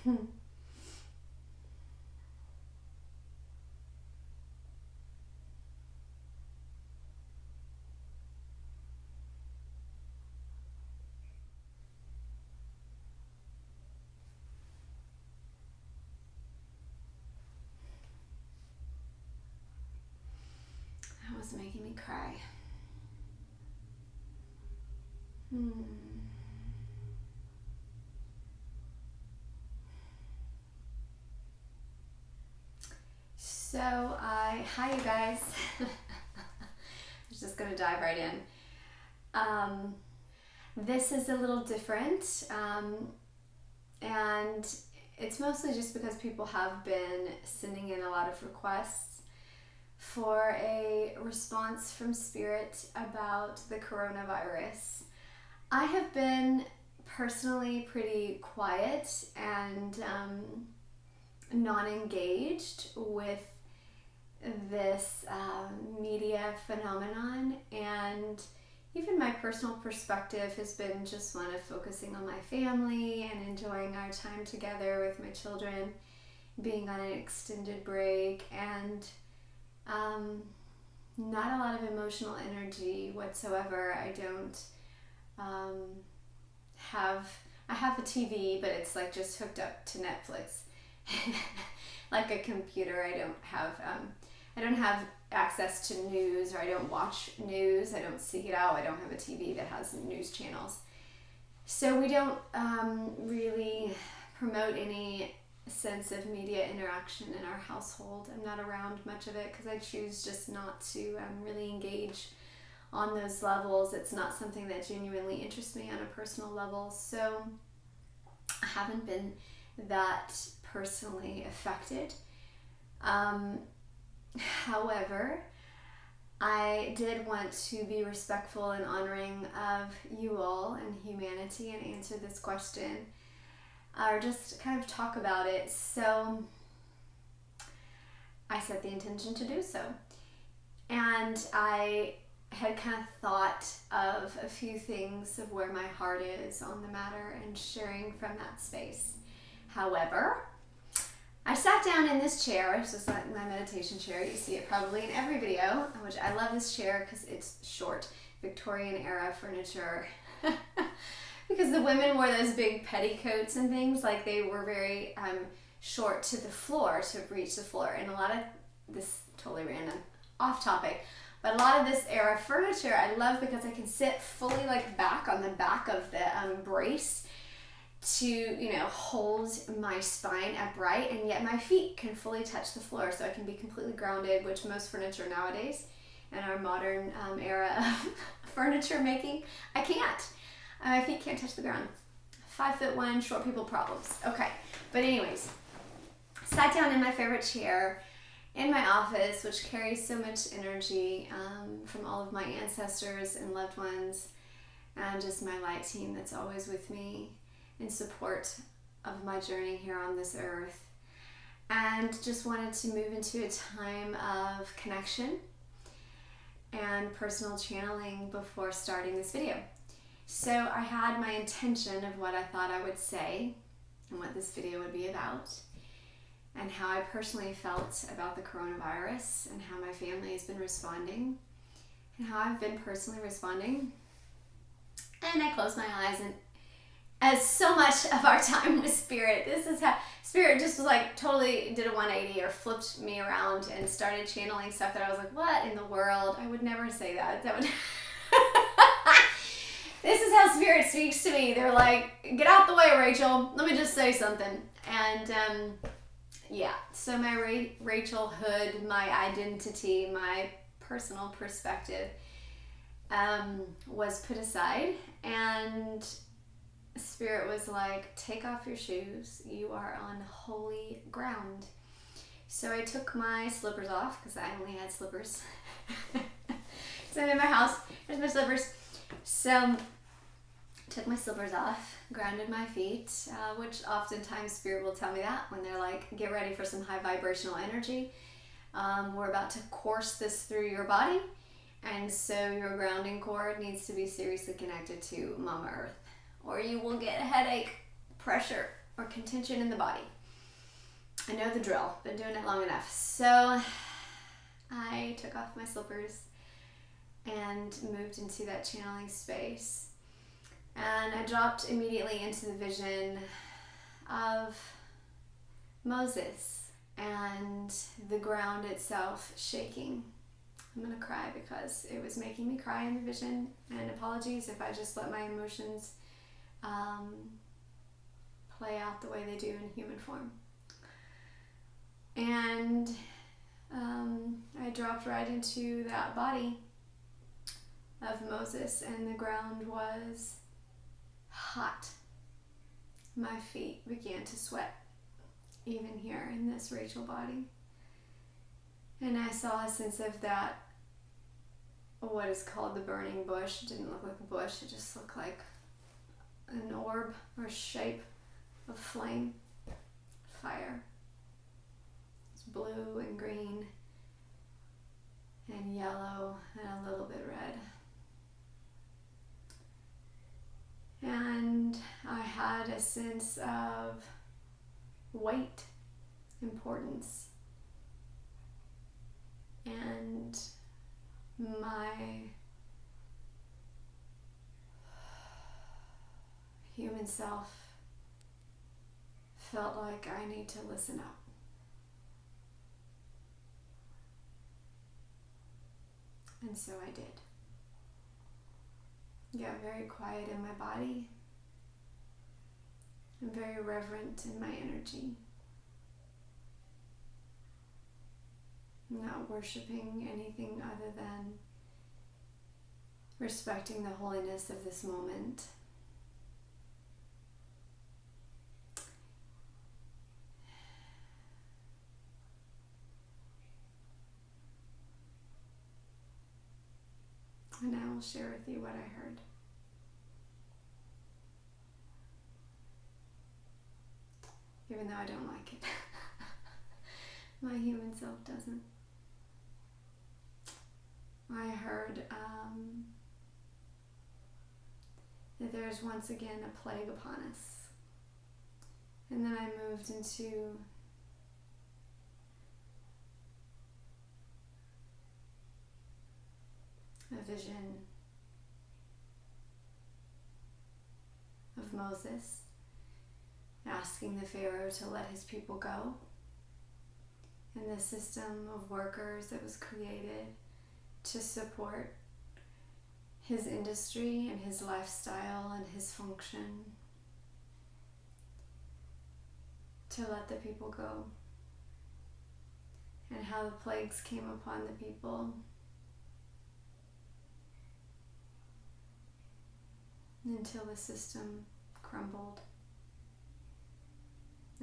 That was making me cry. Hi you guys. I'm just gonna dive right in. This is a little different, and it's mostly just because people have been sending in a lot of requests for a response from Spirit about the coronavirus. I have been personally pretty quiet and non-engaged with this media phenomenon, and even my personal perspective has been just one of focusing on my family and enjoying our time together with my children, being on an extended break, and not a lot of emotional energy whatsoever. I don't I have a TV, but it's like just hooked up to Netflix. Like a computer. I don't have access to news, or I don't watch news. I don't seek it out. I don't have a TV that has news channels. So we don't really promote any sense of media interaction in our household. I'm not around much of it because I choose just not to really engage on those levels. It's not something that genuinely interests me on a personal level. So I haven't been that personally affected. However, I did want to be respectful and honoring of you all and humanity and answer this question, or just kind of talk about it. So I set the intention to do so. And I had kind of thought of a few things of where my heart is on the matter and sharing from that space. However, I sat down in this chair. It's just like my meditation chair. You see it probably in every video, which I love this chair because it's short, Victorian era furniture. Because the women wore those big petticoats and things, like they were very short to the floor, to reach the floor. And a lot of this, totally random, off topic, but a lot of this era furniture I love because I can sit fully like back on the back of the brace to, hold my spine upright, and yet my feet can fully touch the floor, so I can be completely grounded, which most furniture nowadays in our modern era of furniture making, I can't. My feet can't touch the ground. 5'1", short people problems. Okay, but anyways, sat down in my favorite chair in my office, which carries so much energy from all of my ancestors and loved ones, and just my light team that's always with me in support of my journey here on this earth. And just wanted to move into a time of connection and personal channeling before starting this video. So I had my intention of what I thought I would say and what this video would be about, and how I personally felt about the coronavirus, and how my family has been responding, and how I've been personally responding. And I closed my eyes, and as so much of our time with Spirit, this is how Spirit just was like totally did a 180 or flipped me around and started channeling stuff that I was like, what in the world? I would never say that. That would This is how Spirit speaks to me. They're like, get out the way, Rachel. Let me just say something. And so my Rachel hood, my identity, my personal perspective was put aside, and Spirit was like, take off your shoes. You are on holy ground. So I took my slippers off because I only had slippers. So I'm in my house. Here's my slippers. So took my slippers off, grounded my feet, which oftentimes Spirit will tell me that when they're like, get ready for some high vibrational energy. We're about to course this through your body. And so your grounding cord needs to be seriously connected to Mama Earth, or you will get a headache, pressure, or contention in the body. I know the drill, been doing it long enough. So I took off my slippers and moved into that channeling space. And I dropped immediately into the vision of Moses and the ground itself shaking. I'm gonna cry because it was making me cry in the vision, and apologies if I just let my emotions play out the way they do in human form. And I dropped right into that body of Moses, and the ground was hot. My feet began to sweat, even here in this Rachel body. And I saw a sense of that, what is called the burning bush. It didn't look like a bush, it just looked like an orb or shape of flame, fire. It's blue and green and yellow and a little bit red. And I had a sense of weight, importance, and my human self felt like I need to listen up. And so I did. Got very quiet in my body and very reverent in my energy. Not worshiping anything other than respecting the holiness of this moment. And I will share with you what I heard. Even though I don't like it. My human self doesn't. I heard that there is once again a plague upon us. And then I moved into a vision of Moses asking the Pharaoh to let his people go, and the system of workers that was created to support his industry and his lifestyle and his function, to let the people go, and how the plagues came upon the people until the system crumbled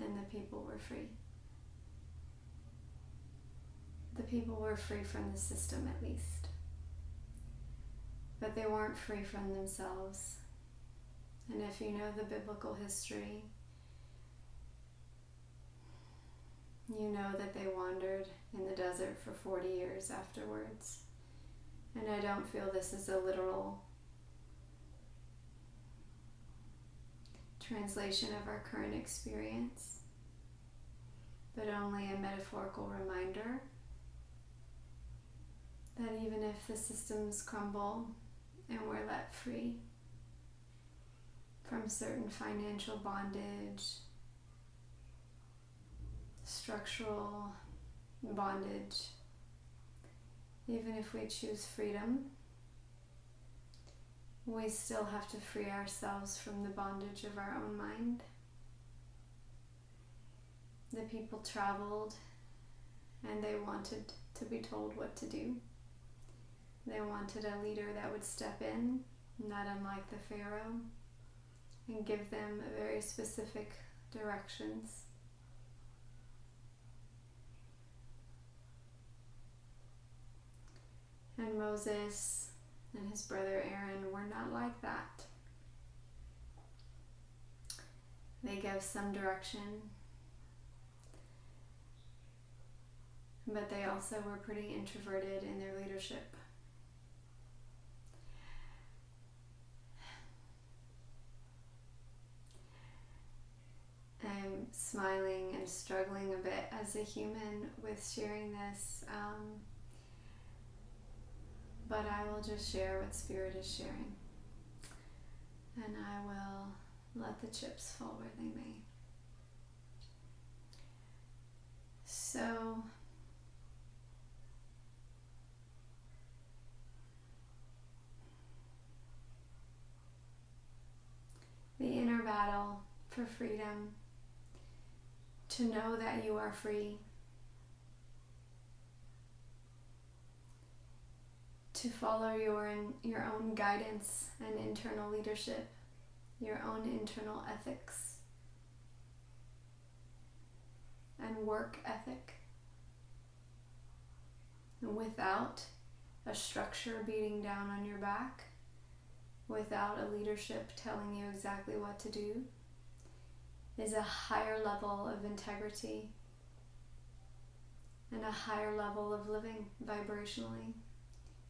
and the people were free. The people were free from the system, at least. But they weren't free from themselves. And if you know the biblical history, you know that they wandered in the desert for 40 years afterwards. And I don't feel this is a literal translation of our current experience, but only a metaphorical reminder that even if the systems crumble and we're let free from certain financial bondage, structural bondage, even if we choose freedom, we still have to free ourselves from the bondage of our own mind. The people traveled and they wanted to be told what to do. They wanted a leader that would step in, not unlike the Pharaoh, and give them very specific directions. And Moses and his brother Aaron were not like that. They gave some direction, but they also were pretty introverted in their leadership. smiling and struggling a bit as a human with sharing this, but I will just share what Spirit is sharing, and I will let the chips fall where they may. So, the inner battle for freedom, to know that you are free, to follow your own guidance and internal leadership, your own internal ethics and work ethic, without a structure beating down on your back, without a leadership telling you exactly what to do, is a higher level of integrity and a higher level of living vibrationally.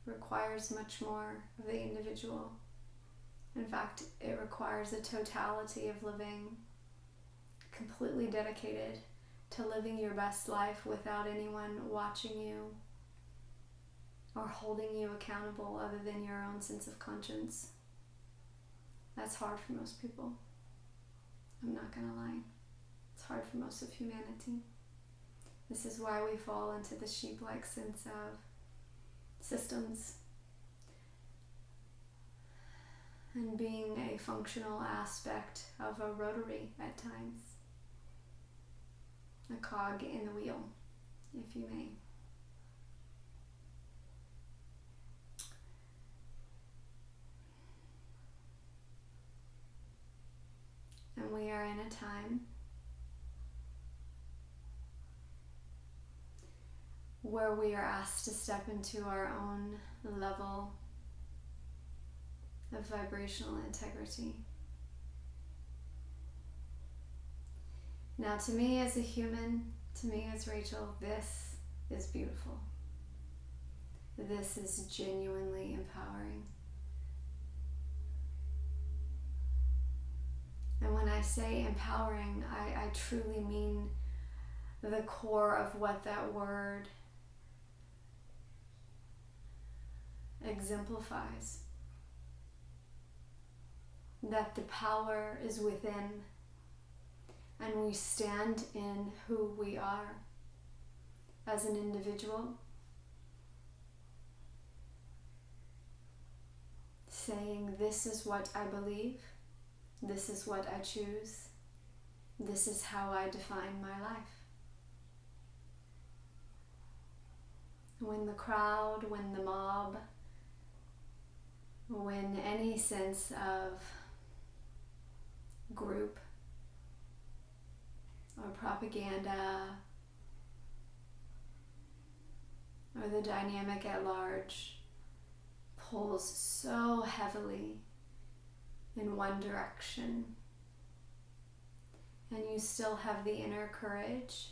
Requires much more of the individual. In fact, it requires a totality of living, completely dedicated to living your best life without anyone watching you or holding you accountable other than your own sense of conscience. That's hard for most people. I'm not gonna lie. It's hard for most of humanity. This is why we fall into the sheep-like sense of systems and being a functional aspect of a rotary at times, a cog in the wheel, if you may. And we are in a time where we are asked to step into our own level of vibrational integrity. Now, to me as a human, to me as Rachel, this is beautiful. This is genuinely empowering. And when I say empowering, I truly mean the core of what that word exemplifies. That the power is within, and we stand in who we are as an individual, saying, this is what I believe, this is what I choose, this is how I define my life. When the crowd, when the mob, when any sense of group or propaganda or the dynamic at large pulls so heavily in one direction, and you still have the inner courage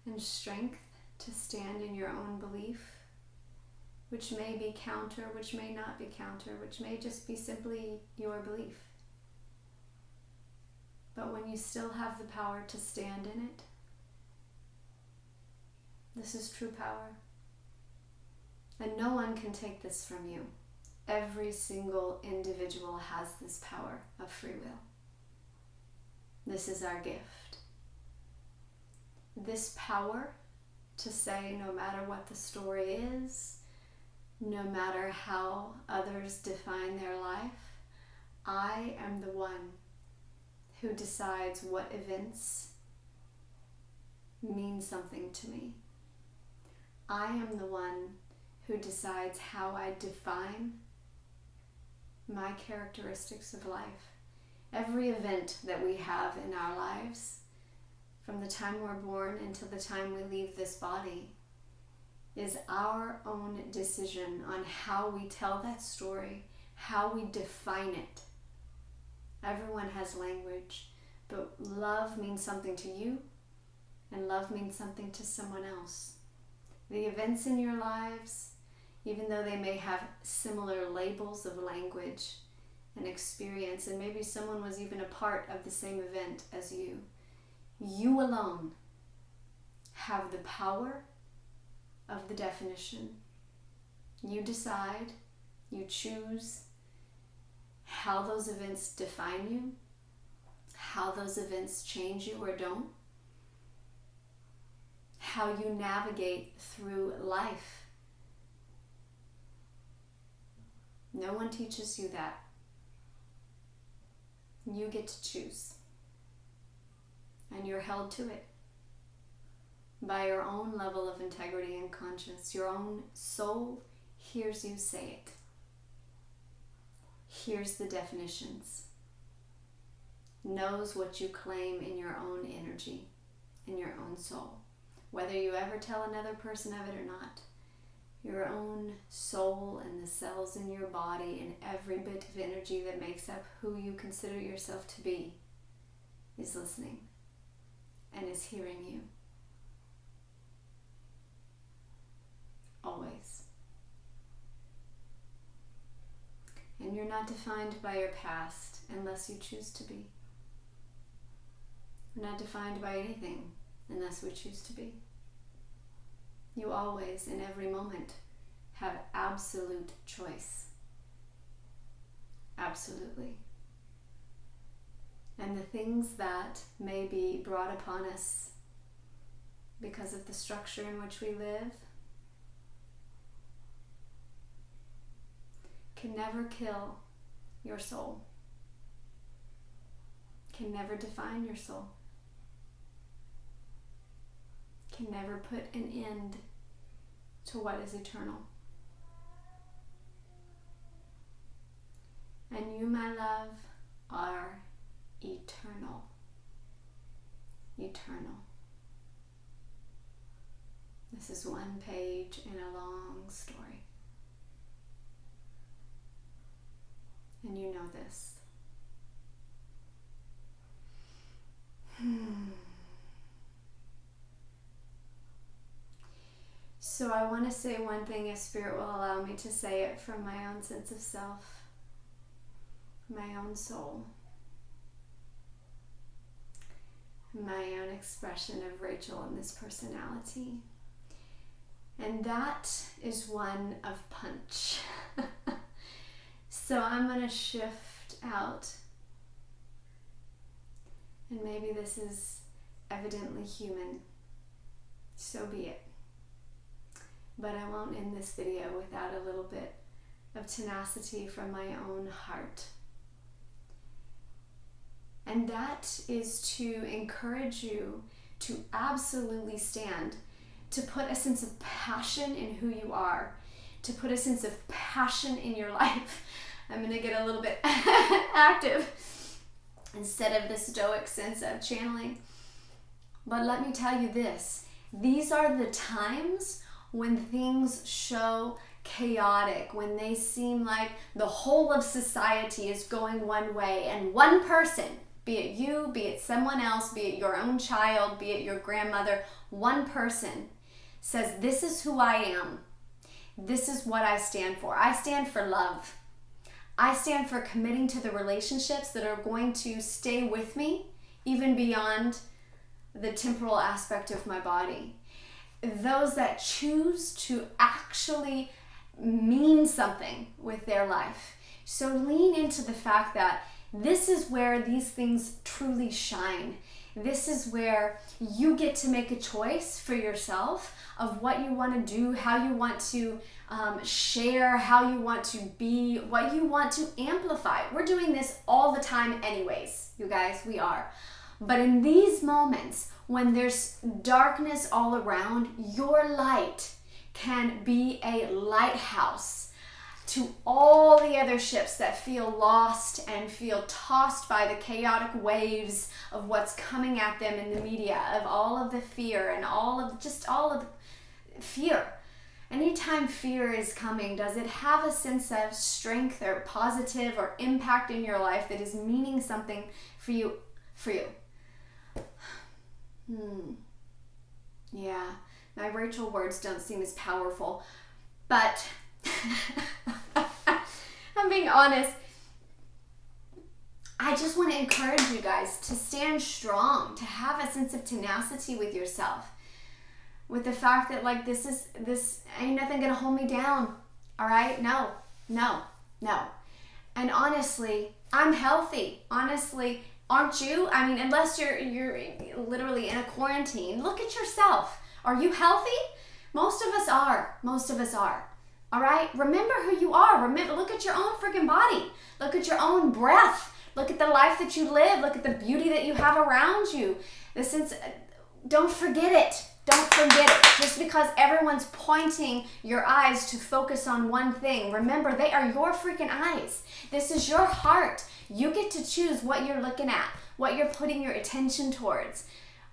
and strength to stand in your own belief, which may be counter, which may not be counter, which may just be simply your belief. But when you still have the power to stand in it, this is true power. And no one can take this from you. Every single individual has this power of free will. This is our gift. This power to say, no matter what the story is, no matter how others define their life, I am the one who decides what events mean something to me. I am the one who decides how I define my characteristics of life. Every event that we have in our lives, from the time we're born until the time we leave this body, is our own decision on how we tell that story, how we define it. Everyone has language, but love means something to you, and love means something to someone else. The events in your lives, even though they may have similar labels of language and experience, and maybe someone was even a part of the same event as you, You alone have the power of the definition. You decide, you choose how those events define you, how those events change you or don't, how you navigate through life. No one teaches you that. You get to choose. And you're held to it by your own level of integrity and conscience. Your own soul hears you say it. Hears the definitions. Knows what you claim in your own energy, in your own soul. Whether you ever tell another person of it or not, your own soul and the cells in your body and every bit of energy that makes up who you consider yourself to be is listening and is hearing you. Always. And you're not defined by your past unless you choose to be. You're not defined by anything unless we choose to be. You always, in every moment, have absolute choice. Absolutely. And the things that may be brought upon us because of the structure in which we live can never kill your soul, can never define your soul, can never put an end to what is eternal. And you, my love, are eternal. Eternal. This is one page in a long story. And you know this. So I want to say one thing, if Spirit will allow me to say it from my own sense of self, my own soul, my own expression of Rachel and this personality. And that is one of punch. So I'm going to shift out. And maybe this is evidently human. So be it. But I won't end this video without a little bit of tenacity from my own heart. And that is to encourage you to absolutely stand, to put a sense of passion in who you are, to put a sense of passion in your life. I'm going to get a little bit active instead of the stoic sense of channeling. But let me tell you this, these are the times when things show chaotic, when they seem like the whole of society is going one way and one person, be it you, be it someone else, be it your own child, be it your grandmother, one person says, this is who I am. This is what I stand for. I stand for love. I stand for committing to the relationships that are going to stay with me, even beyond the temporal aspect of my body. Those that choose to actually mean something with their life. So lean into the fact that this is where these things truly shine. This is where you get to make a choice for yourself of what you want to do, how you want to share, how you want to be, what you want to amplify. We're doing this all the time anyways, you guys, we are. But in these moments, when there's darkness all around, your light can be a lighthouse to all the other ships that feel lost and feel tossed by the chaotic waves of what's coming at them in the media, of all of the fear and all of the fear. Anytime fear is coming, does it have a sense of strength or positive or impact in your life that is meaning something for you? Yeah, my Rachel words don't seem as powerful, but I'm being honest. I just want to encourage you guys to stand strong, to have a sense of tenacity with yourself, with the fact that like this ain't nothing gonna hold me down. All right? No. And honestly, I'm healthy. Honestly, aren't you? I mean, unless you're literally in a quarantine, look at yourself. Are you healthy? Most of us are. All right? Remember who you are. Look at your own freaking body. Look at your own breath. Look at the life that you live. Look at the beauty that you have around you. Don't forget it. Don't forget it. Just because everyone's pointing your eyes to focus on one thing, remember, they are your freaking eyes. This is your heart. You get to choose what you're looking at, what you're putting your attention towards,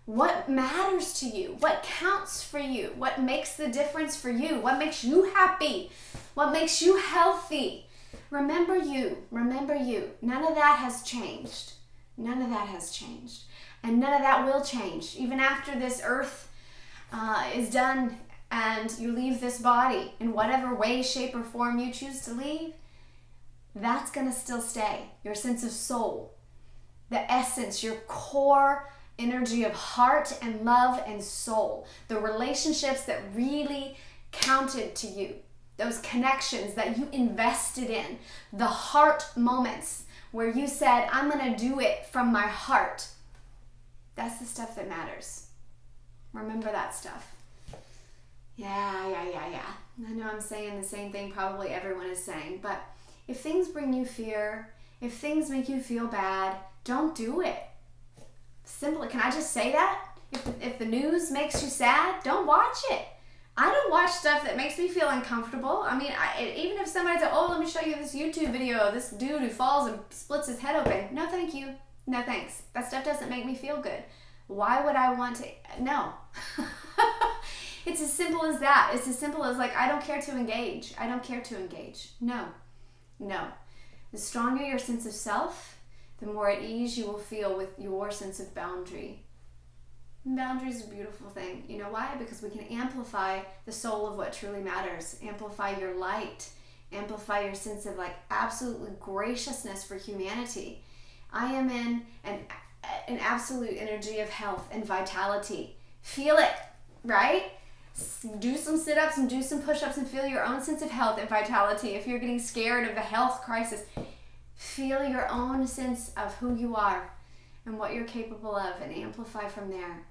what matters to you, what counts for you, what makes the difference for you, what makes you happy, what makes you healthy. Remember you. None of that has changed. None of that has changed. And none of that will change. Even after this earth is done and you leave this body in whatever way, shape, or form you choose to leave, that's going to still stay. Your sense of soul, the essence, your core energy of heart and love and soul, the relationships that really counted to you, those connections that you invested in, the heart moments where you said, I'm going to do it from my heart. That's the stuff that matters. Remember that stuff. Yeah. I know I'm saying the same thing probably everyone is saying, but if things bring you fear, if things make you feel bad, don't do it. Simply, can I just say that? If the news makes you sad, don't watch it. I don't watch stuff that makes me feel uncomfortable. I mean, even if somebody said, oh, let me show you this YouTube video of this dude who falls and splits his head open. No, thank you. No, thanks. That stuff doesn't make me feel good. Why would I want to? No. It's as simple as that. It's as simple as like, I don't care to engage. No. The stronger your sense of self, the more at ease you will feel with your sense of boundary. And boundary is a beautiful thing. You know why? Because we can amplify the soul of what truly matters. Amplify your light. Amplify your sense of like absolute graciousness for humanity. I am in an absolute energy of health and vitality. Feel it, right? Do some sit-ups and do some push-ups and feel your own sense of health and vitality. If you're getting scared of the health crisis, feel your own sense of who you are and what you're capable of and amplify from there.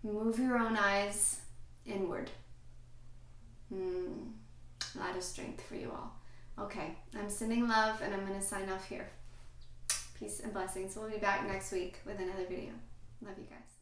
Move your own eyes inward. A lot of strength for you all. Okay, I'm sending love and I'm going to sign off here. Peace and blessings. We'll be back next week with another video. Love you guys.